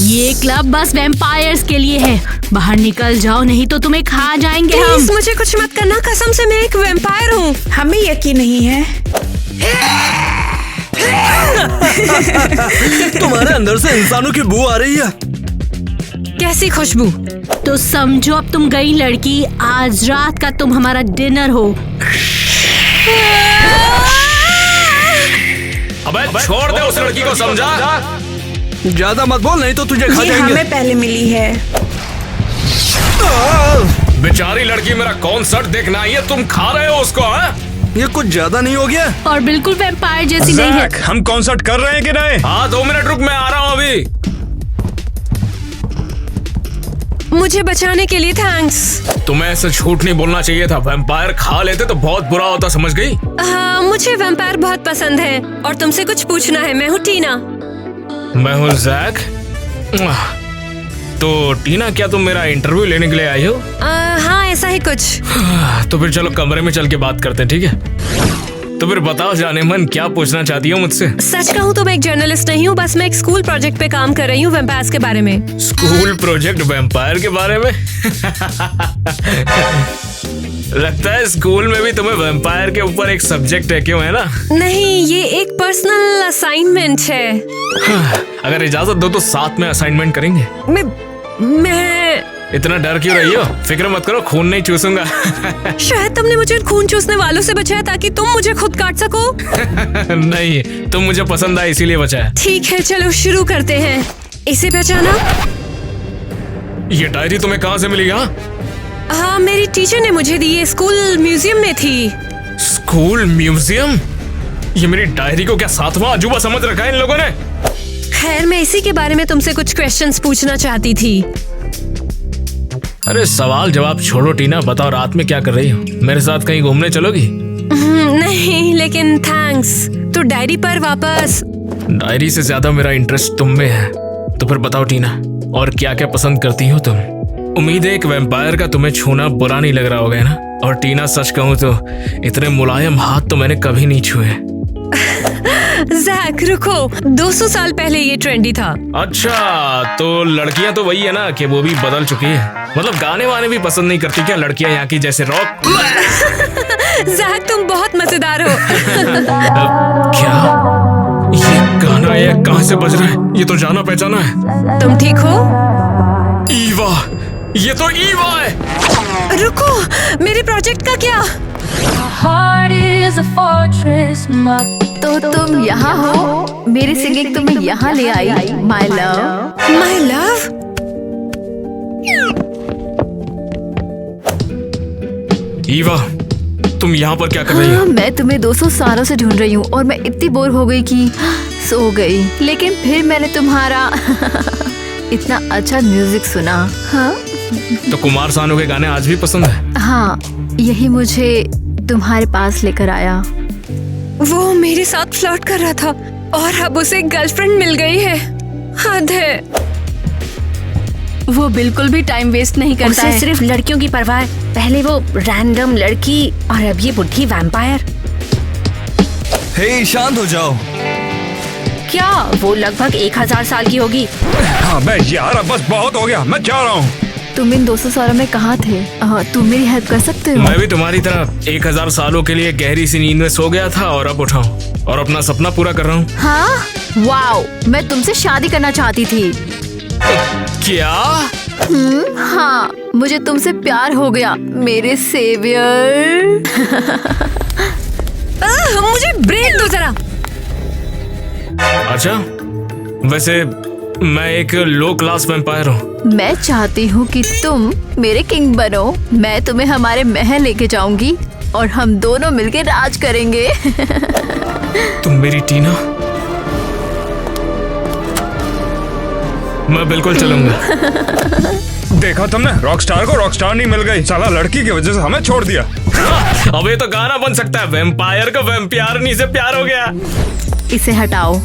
ये क्लब बस वैम्पायर्स के लिए है, बाहर निकल जाओ नहीं तो तुम्हें खा जाएंगे हम। प्लीज मुझे कुछ मत करना, कसम से मैं एक वैम्पायर हूँ। हमें यकीन नहीं है। तुम्हारे अंदर से इंसानों की बू आ रही है। कैसी खुशबू? तो समझो अब तुम गई लड़की, आज रात का तुम हमारा डिनर हो। अबे छोड़ दे उस लड़की को, समझा? ज्यादा मत बोल नहीं तो तुझे खा ये जाएंगे। हमें पहले मिली है। बेचारी लड़की मेरा कॉन्सर्ट देखना आई है, तुम खा रहे हो उसको? ये कुछ ज्यादा नहीं हो गया? और बिल्कुल वैम्पायर जैसी नहीं है। जैक, हम कॉन्सर्ट कर रहे हैं कि नहीं? हाँ 2 मिनट रुक, मैं आ रहा हूँ अभी। मुझे बचाने के लिए थैंक्स। तुम्हें ऐसे झूठ नहीं बोलना चाहिए था, वैम्पायर खा लेते तो बहुत बुरा होता, समझ गई? हाँ मुझे वैम्पायर बहुत पसंद है और तुमसे कुछ पूछना है। मैं हूँ टीना। मैं हूँ जैक। तो टीना, क्या तुम मेरा इंटरव्यू लेने के लिए आई हो? हाँ ऐसा ही कुछ। तो फिर चलो कमरे में चल के बात करते हैं, ठीक है? तो फिर बताओ जाने मन, क्या पूछना चाहती हो मुझसे? सच कहूँ तो मैं एक जर्नलिस्ट नहीं हूँ, बस मैं एक स्कूल प्रोजेक्ट पे काम कर रही हूँ वैम्पायर्स के बारे में। स्कूल प्रोजेक्ट वैम्पायर के बारे में? लगता है स्कूल में भी तुम्हें वैम्पायर के ऊपर एक सब्जेक्ट है, क्यों है ना? नहीं, ये एक पर्सनल असाइनमेंट है। अगर इजाजत दो तो साथ में असाइनमेंट करेंगे। मैं इतना डर क्यों रही हो? फिक्र मत करो, खून नहीं चूसूंगा। शायद तुमने मुझे खून चूसने वालों से बचाया ताकि तुम मुझे खुद काट सको। नहीं, तुम मुझे पसंद आए इसीलिए बचाया। ठीक है चलो शुरू करते हैं। इसे पहचाना? ये डायरी तुम्हें कहाँ से मिली? हाँ मेरी टीचर ने मुझे दी, ये स्कूल म्यूजियम में थी। School museum? ये मेरी डायरी को क्या 7वां अजूबा समझ रखा है इन लोगों ने? खैर मैं इसी के बारे में तुमसे कुछ क्वेश्चंस पूछना चाहती थी। अरे सवाल जवाब छोड़ो टीना, बताओ रात में क्या कर रही हो? मेरे साथ कहीं घूमने चलोगी? नहीं लेकिन थैंक्स। तो डायरी पर वापस। डायरी से ज्यादा मेरा इंटरेस्ट तुम में है। तो फिर बताओ टीना, और क्या क्या पसंद करती हो तुम? उम्मीद है एक वैम्पायर का तुम्हें छूना बुरा नहीं लग रहा होगा ना? और टीना सच कहूँ तो इतने मुलायम हाथ तो मैंने कभी नहीं छुए। जैक रुको, 200 साल पहले ये ट्रेंडी था। अच्छा, तो लड़कियां तो वही है ना कि वो भी बदल चुकी है? मतलब गाने वाने भी पसंद नहीं करती क्या लड़कियां यहाँ की जैसे रॉक? जैक तुम बहुत मजेदार हो। क्या ये गाना ये कहाँ से बज रहा है? ये तो जाना पहचाना है। तुम ठीक हो? ईवा, ये तो ईवा है। रुको, मेरे प्रोजेक्ट का क्या? तो तुम यहाँ हो, मेरी सिंगिंग तुम्हें यहाँ ले I my love. My love? Eva, तुम यहाँ पर क्या कर रही हो? मैं तुम्हें 200 सालों से ढूंढ रही हूँ और मैं इतनी बोर हो गई कि सो गई। लेकिन फिर मैंने तुम्हारा इतना अच्छा म्यूजिक सुना। हाँ? तो कुमार सानू के गाने आज भी पसंद है? हाँ, यही मुझे तुम्हारे पास लेकर आया। वो मेरे साथ फ्लर्ट कर रहा था और अब उसे गर्लफ्रेंड मिल गई है। हद है। वो बिल्कुल भी टाइम वेस्ट नहीं करता है। सिर्फ लड़कियों की परवाह है। पहले वो रैंडम लड़की और अब ये बुढ़ी वैम्पायर। हे, शांत हो जाओ। क्या वो लगभग 1000 साल की होगी? हाँ बे यार, अब बस बहुत हो गया, मैं जा रहा हूँ। तुम इन 200 सालों में कहाँ थे? तुम मेरी हेल्प कर सकते हो? मैं भी तुम्हारी तरह 1000 सालों के लिए गहरी सी नींद में सो गया था और अब उठा हूँ और अपना सपना पूरा कर रहा हूँ। हाँ? वाओ, मैं तुमसे शादी करना चाहती थी। क्या? हाँ, मुझे तुमसे प्यार हो गया मेरे सेवियर। मुझे ब्रेक दो जरा। अच्छा, वैसे मैं एक लो क्लास वैम्पायर हूँ। मैं चाहती हूँ कि तुम मेरे किंग बनो। मैं तुम्हें हमारे महल लेके जाऊंगी और हम दोनों मिलके राज करेंगे। तुम मेरी टीना? मैं बिल्कुल चलूंगा। देखा तुमने, रॉकस्टार को रॉकस्टार नहीं मिल गई, साला लड़की की वजह से हमें छोड़ दिया। अब ये तो गाना बन सकता है, वैम्पायर को वैम्पायरनी से प्यार हो गया। इसे हटाओ।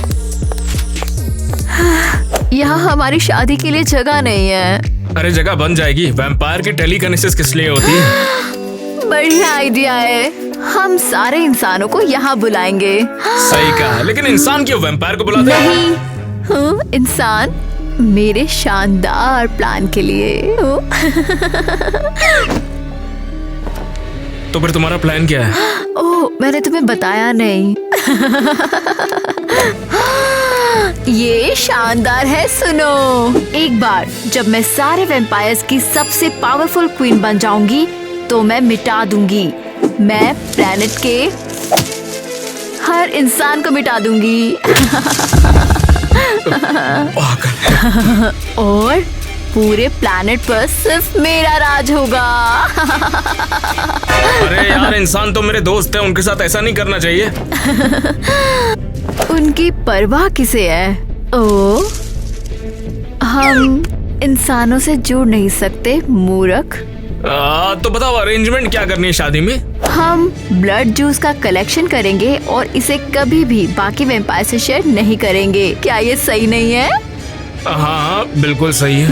यहाँ हमारी शादी के लिए जगह नहीं है। अरे जगह बन जाएगी। वैम्पायर की टेलीकिनेसिस किस लिए होती है? बढ़िया आइडिया है। हम सारे इंसानों को यहाँ बुलाएंगे। सही कहा, लेकिन इंसान क्यों वैम्पायर को बुलाते हैं? नहीं, इंसान मेरे शानदार प्लान के लिए। तो फिर तुम्हारा प्लान क्या है? ओह, मैंने तुम्हें बताया नहीं। ये शानदार है, सुनो। एक बार जब मैं सारे वैम्पायर्स की सबसे पावरफुल क्वीन बन जाऊंगी तो मैं मिटा दूंगी। मैं प्लेनेट के हर इंसान को मिटा दूंगी। और पूरे प्लेनेट पर सिर्फ मेरा राज होगा। अरे यार, इंसान तो मेरे दोस्त हैं, उनके साथ ऐसा नहीं करना चाहिए। उनकी परवाह किसे है? ओ, हम इंसानों से जुड़ नहीं सकते, मूर्ख। तो बताओ, अरेंजमेंट क्या करनी है शादी में? हम ब्लड जूस का कलेक्शन करेंगे और इसे कभी भी बाकी वैम्पायर से शेयर नहीं करेंगे। क्या ये सही नहीं है? हाँ, बिल्कुल सही है।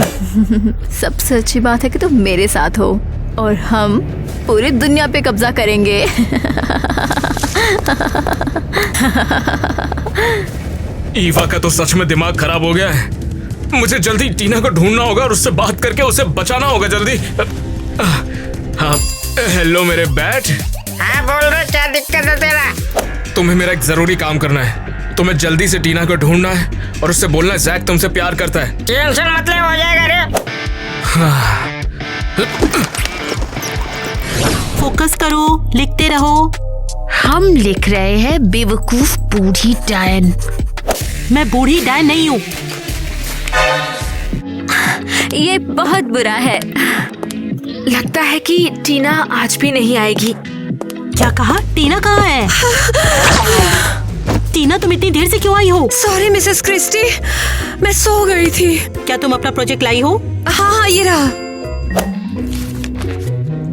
सबसे अच्छी बात है कि तुम मेरे साथ हो और हम पूरी दुनिया पे कब्जा करेंगे। ईवा का तो सच में दिमाग खराब हो गया है। मुझे जल्दी टीना को ढूंढना होगा और उससे बात करके उसे बचाना होगा जल्दी। हाँ, हेलो मेरे बैट। हाँ बोल रहे, क्या दिक्कत है तेरा? तुम्हें मेरा एक जरूरी काम करना है। तुम्हें जल्दी से टीना को ढूंढना है और उससे बोलना है जैक तुमसे प्यार करता है। टेंशन मत ले, हो जाएगा रे। फोकस करो, लिखते रहो। हम लिख रहे हैं बेवकूफ बूढ़ी डायन। मैं बूढ़ी डायन नहीं हूँ। ये बहुत बुरा है। लगता है कि टीना आज भी नहीं आएगी। क्या कहा? टीना कहाँ है? टीना, तुम इतनी देर से क्यों आई हो? सॉरी मिसेस क्रिस्टी, मैं सो गई थी। क्या तुम अपना प्रोजेक्ट लाई हो? हाँ, ये रहा।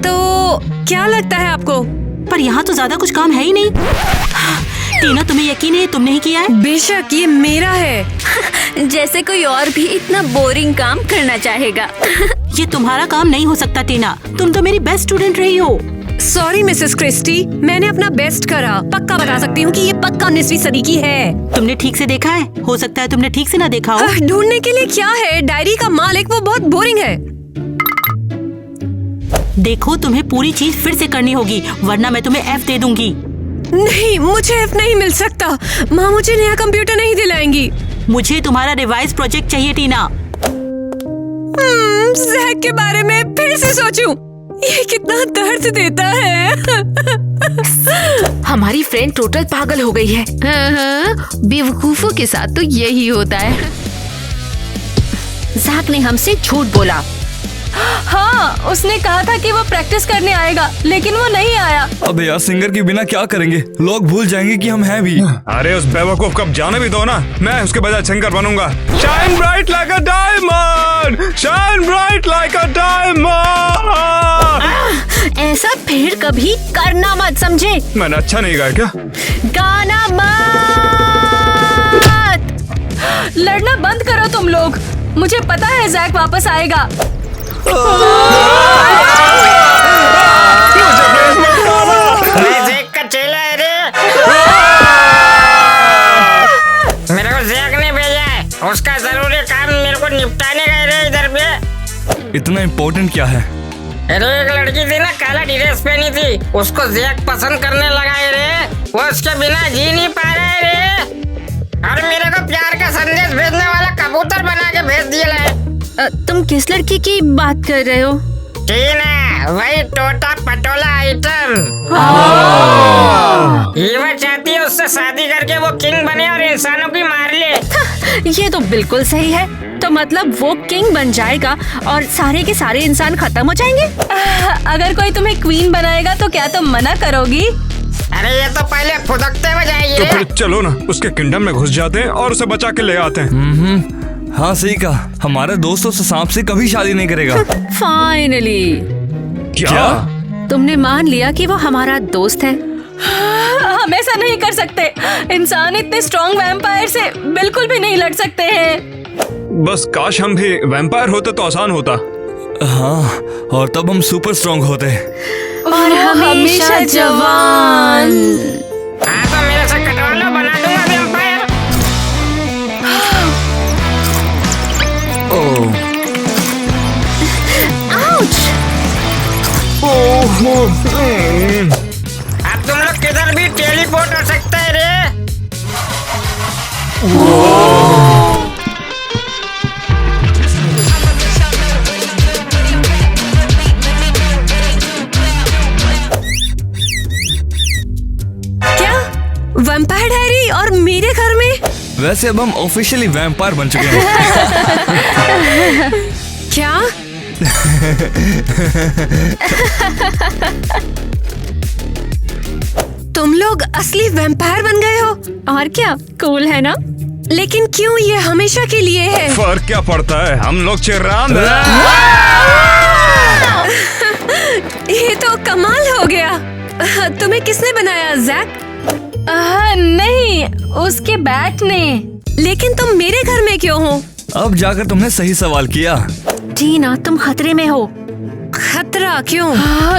तो क्या लगता है आपको? पर यहाँ तो ज्यादा कुछ काम है ही नहीं। टीना, तुम्हें यकीन है तुमने ही किया है? बेशक, ये मेरा है। जैसे कोई और भी इतना बोरिंग काम करना चाहेगा। ये तुम्हारा काम नहीं हो सकता टीना, तुम तो मेरी बेस्ट स्टूडेंट रही हो। सॉरी मिसेस क्रिस्टी, मैंने अपना बेस्ट करा। पक्का बता सकती हूँ कि ये पक्का 19वीं सदी की है। तुमने ठीक से देखा है? हो सकता है तुमने ठीक से ना देखा हो। ढूंढने के लिए क्या है? डायरी का मालिक वो बहुत बोरिंग है। देखो, तुम्हें पूरी चीज फिर से करनी होगी, वरना मैं तुम्हें F दे दूंगी। नहीं, मुझे F नहीं मिल सकता। माँ मुझे नया कंप्यूटर नहीं दिलाएंगी। मुझे तुम्हारा रिवाइज प्रोजेक्ट चाहिए टीना। जैक के बारे में फिर से सोचूं। ये कितना दर्द देता है। हमारी फ्रेंड टोटल पागल हो गई है। हाँ, बेवकूफों के साथ तो यही होता है। जैक ने हमसे झूठ बोला। हाँ, उसने कहा था कि वो प्रैक्टिस करने आएगा, लेकिन वो नहीं आया। अबे यार, सिंगर के बिना क्या करेंगे? लोग भूल जाएंगे कि हम हैं भी। अरे उस बेवकूफ को जाने भी दो ना, मैं उसके बजाय सिंगर बनूंगा। Shine bright like a diamond, shine bright like a diamond. ऐसा फिर कभी करना मत, समझे? मैंने अच्छा नहीं गाया क्या? गाना मत। लड़ना बंद करो तुम लोग। मुझे पता है जैक वापस आएगा। जैक का चेला है रे। मेरे को जैक ने भेजा है, उसका जरूरी काम मेरे को निपटाने गए रे इधर पे। इतना इम्पोर्टेंट क्या है? अरे एक लड़की थी ना, काला ड्रेस पहनी थी, उसको जैक पसंद करने लगा है रे। वो उसके बिना जी नहीं पा रहा है रे, और मेरे को प्यार का संदेश भेजने वाला कबूतर बना के भेज दिया है। तुम किस लड़की की बात कर रहे हो? टीना, वही टोटा पटोला आइटम। ईवा चाहती है उससे शादी करके वो किंग बने और इंसानों की मार ले। ये तो बिल्कुल सही है। तो मतलब वो किंग बन जाएगा और सारे के सारे इंसान खत्म हो जाएंगे? अगर कोई तुम्हें क्वीन बनाएगा तो क्या तुम मना करोगी? अरे ये तो पहले फुदकते हुए जाएगी। तो फिर चलो ना, उसके किंगडम में घुस जाते हैं और उसे बचा के ले आते हैं। हाँ सही कहा, हमारा दोस्त उस सांप से कभी शादी नहीं करेगा। फाइनली क्या? तुमने मान लिया कि वो हमारा दोस्त है। हम ऐसा नहीं कर सकते। इंसान इतने स्ट्रॉन्ग वैम्पायर से बिल्कुल भी नहीं लड़ सकते हैं। बस काश हम भी वैम्पायर होते तो आसान होता। हाँ, और तब हम सुपर स्ट्रॉन्ग होते और हमेशा जवान। हाँ तो मेरे से कटवा लो, बना दूंगा वैम्पायर। अब तुम लोग किधर भी टेलीपोर्ट हो सकते हैं रे। क्या वैम्पायर डायरी और मेरे घर में? वैसे अब हम ऑफिशियली वैम्पायर बन चुके हैं। क्या? तुम लोग असली वैम्पायर बन गए हो? और क्या, कूल है ना? लेकिन क्यों ये हमेशा के लिए है? फर्क क्या पड़ता है, हम लोग चिर्रांद हैं। ये तो कमाल हो गया। तुम्हें किसने बनाया, जैक? नहीं, उसके बैट ने। लेकिन तुम मेरे घर में क्यों हो? अब जाकर तुमने सही सवाल किया। टीना, तुम खतरे में हो। खतरा क्यों?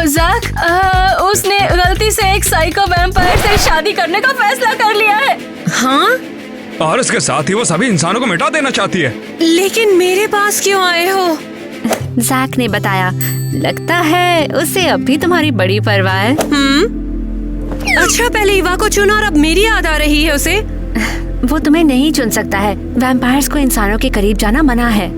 जैक, उसने गलती से एक साइको वैम्पायर से शादी करने का फैसला कर लिया है। हाँ? और इसके साथ ही वो सभी इंसानों को मिटा देना चाहती है। लेकिन मेरे पास क्यों आए हो? जैक ने बताया। लगता है उसे अब भी तुम्हारी बड़ी परवाह है। अच्छा, पहले ईवा को चुना और अब मेरी याद आ रही है उसे। वो तुम्हें नहीं चुन सकता है। वैम्पायर्स को इंसानों के करीब जाना मना है।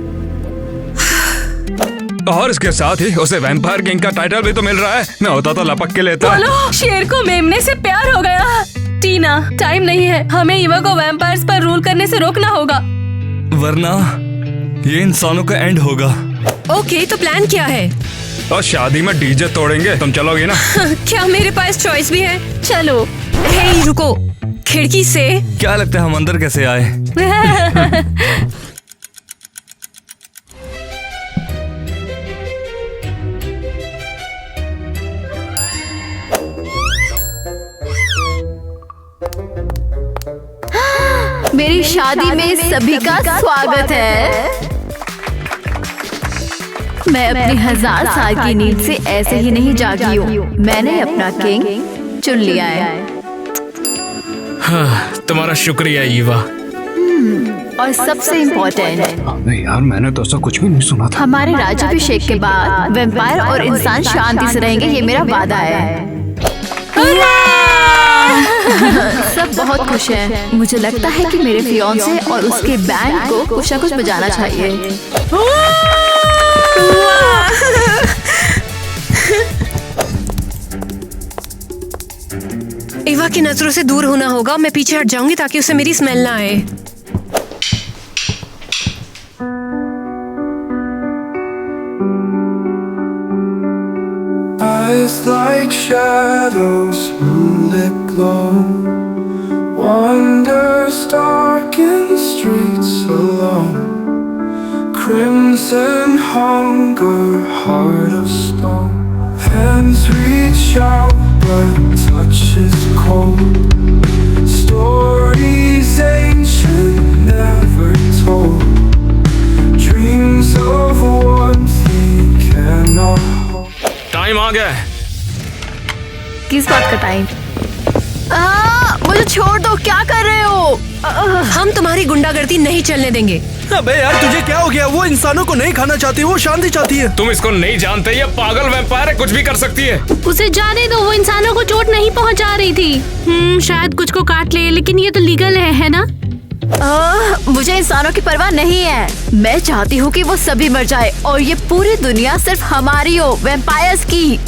और इसके साथ ही उसे वैम्पायर किंग का टाइटल भी तो मिल रहा है। मैं होता तो लपक के लेता। बोलो, शेर को मेमने से प्यार हो गया। टीना, टाइम नहीं है, हमें ईवा को वैम्पायर्स पर रूल करने से रोकना होगा, वरना ये इंसानों का एंड होगा। ओके, तो प्लान क्या है? और शादी में डीजे तोड़ेंगे, तुम चलोगी ना? क्या मेरे पास चॉइस भी है? चलो। हे रुको, खिड़की से। क्या लगता है हम अंदर कैसे आए? मेरी शादी में सभी का स्वागत है। मैं अपनी 1000 साल की नींद से ऐसे ही नहीं जागी हूँ। मैंने अपना किंग चुन लिया है। हाँ, तुम्हारा शुक्रिया ईवा। और सबसे इम्पोर्टेंट, नहीं यार, मैंने तो ऐसा कुछ भी नहीं सुना था। हमारे राज्याभिषेक के बाद वैम्पायर और इंसान शांति से रहेंगे, ये मेरा वादा है। सब बहुत खुश हैं। मुझे लगता है कि मेरे फियांसे और उसके बैंड को कुछ न कुछ बजाना चाहिए। इवा की नजरों से दूर होना होगा। मैं पीछे हट जाऊंगी ताकि उसे मेरी स्मेल ना आए। Eyes like shadows, moonlit glow. Wanders dark in the streets alone. Crimson hunger, heart of stone. Hands reach out, but touch is cold. Stories ancient, never told. Dreams of one thing cannot. Time आ गया है। किस बात का time? मुझे छोड़ दो, क्या कर रहे हो? हम तुम्हारी गुंडागर्दी नहीं चलने देंगे। अबे यार तुझे क्या हो गया? वो इंसानों को नहीं खाना चाहती, वो शांति चाहती है। तुम इसको नहीं जानते, ये पागल वैम्पायर है, कुछ भी कर सकती है। उसे जाने दो, वो इंसानों को चोट नहीं पहुंचा रही थी। शायद कुछ को काट ले, लेकिन ये तो लीगल है ना? मुझे इंसानों की परवाह नहीं है। मैं चाहती हूँ कि वो सभी मर जाए और ये पूरी दुनिया सिर्फ हमारी हो, वैम्पायर्स की।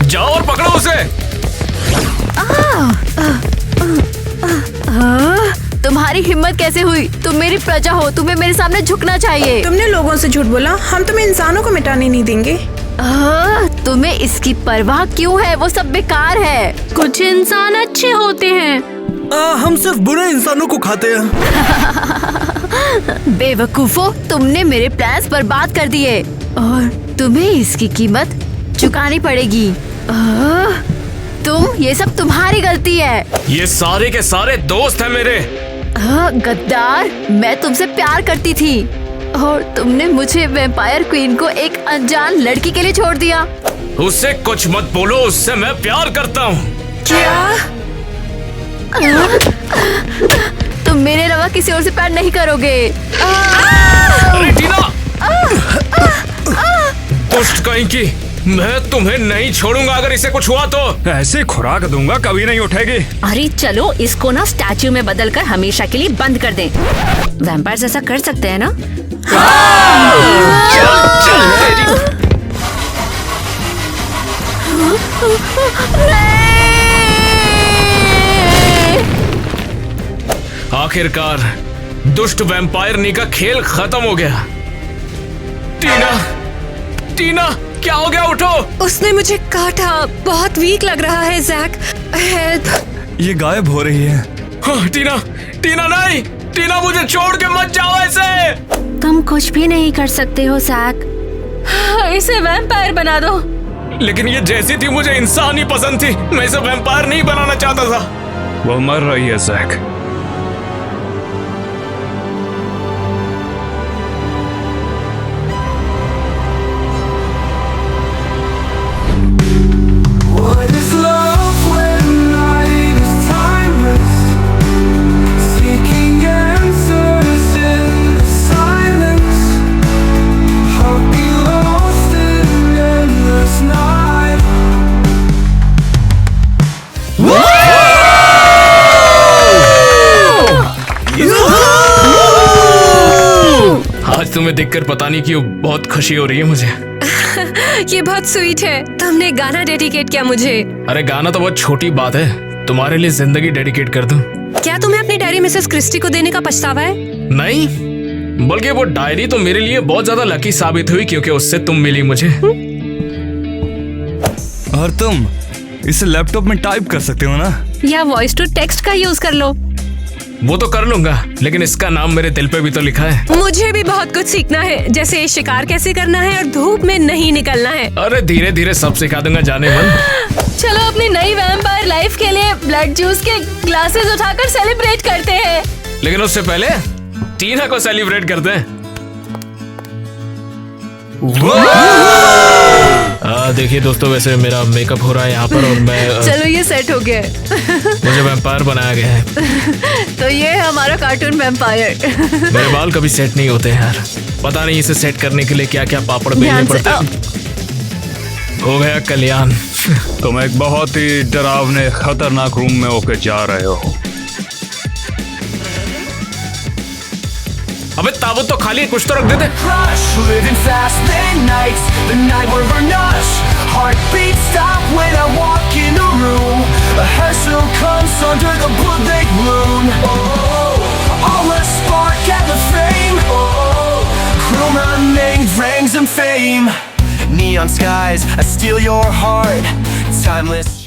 जाओ और पकड़ो उसे। तुम्हारी हिम्मत कैसे हुई? तुम मेरी प्रजा हो, तुम्हें मेरे सामने झुकना चाहिए। तुमने लोगों से झूठ बोला। हम तुम्हें इंसानों को मिटाने नहीं देंगे। तुम्हें इसकी परवाह क्यों है? वो सब बेकार है। कुछ इंसान अच्छे होते हैं। हम सिर्फ बुरे इंसानों को खाते हैं। बेवकूफो, तुमने मेरे प्लान्स बर्बाद कर दिए और तुम्हें इसकी कीमत चुकानी पड़ेगी। ये सब तुम्हारी गलती है। ये सारे के सारे दोस्त हैं मेरे। गद्दार, मैं तुमसे प्यार करती थी और तुमने मुझे वैम्पायर क्वीन को एक अनजान लड़की के लिए छोड़ दिया। उससे कुछ मत बोलो, उससे मैं प्यार करता हूँ। क्या? तुम मेरे अलावा किसी और से प्यार नहीं करोगे। अरे टीना! दुष्ट कहीं की, मैं तुम्हें नहीं छोड़ूंगा। अगर इसे कुछ हुआ तो ऐसे खुराक दूंगा, कभी नहीं उठेगी। अरे चलो, इसको ना स्टैच्यू में बदलकर हमेशा के लिए बंद कर दें। वैम्पायर्स ऐसा कर सकते हैं ना? आखिरकार दुष्ट वैम्पायर नी का खेल खत्म हो गया। टीना, क्या हो गया? उठो। उसने मुझे काटा, बहुत वीक लग रहा है। Jack, help. ये गायब हो रही है। टीना नहीं, टीना मुझे छोड़ के मत जाओ ऐसे। तुम कुछ भी नहीं कर सकते हो जैक। इसे वैम्पायर बना दो। लेकिन ये जैसी थी मुझे इंसान ही पसंद थी, मैं इसे वैम्पायर नहीं बनाना चाहता था। वो मर रही है जैक। आज तुम्हें देखकर पता नहीं क्यों बहुत खुशी हो रही है मुझे। ये बहुत स्वीट है। तुमने गाना डेडिकेट किया मुझे। अरे गाना तो बहुत छोटी बात है, तुम्हारे लिए जिंदगी डेडिकेट कर दूं। क्या तुम्हें अपनी डायरी मिसेस क्रिस्टी को देने का पछतावा है? नहीं, बल्कि वो डायरी तो मेरे लिए बहुत ज्यादा लकी साबित हुई क्योंकि उससे तुम मिली मुझे। और तुम इसे लैपटॉप में टाइप कर सकते हो ना? या वॉइस टू टेक्स्ट का यूज कर लो। वो तो कर लूंगा, लेकिन इसका नाम मेरे दिल पे भी तो लिखा है। मुझे भी बहुत कुछ सीखना है, जैसे शिकार कैसे करना है और धूप में नहीं निकलना है। अरे धीरे धीरे सब सिखा दूंगा, जाने मन। चलो अपनी नई वैम्पायर लाइफ के लिए ब्लड जूस के ग्लासेस उठाकर सेलिब्रेट करते हैं। लेकिन उससे पहले टीना को सेलिब्रेट करते हैं। देखिए दोस्तों, वैसे मेरा मेकअप हो रहा है यहाँ पर और मैं चलो ये सेट हो गया मुझे वैम्पायर बनाया गया है। तो ये है हमारा कार्टून वैम्पायर। मेरे बाल कभी सेट नहीं होते हैं यार, पता नहीं इसे सेट करने के लिए क्या क्या पापड़ बेलने पड़ते हैं। हो गया कल्याण। तुम एक बहुत ही डरावने खतरनाक रूम में होकर जा रहे हो। अबे ताबूत तो खाली है, कुछ तो रख देते। Crush, living fast, late nights, the night where we're nuts. Heartbeat stop when I walk in the room. A Herschel comes under the blood-baked moon. Oh, all a spark and the fame. Oh, chrome unnamed rings and fame. Neon skies, I steal your heart. Timeless.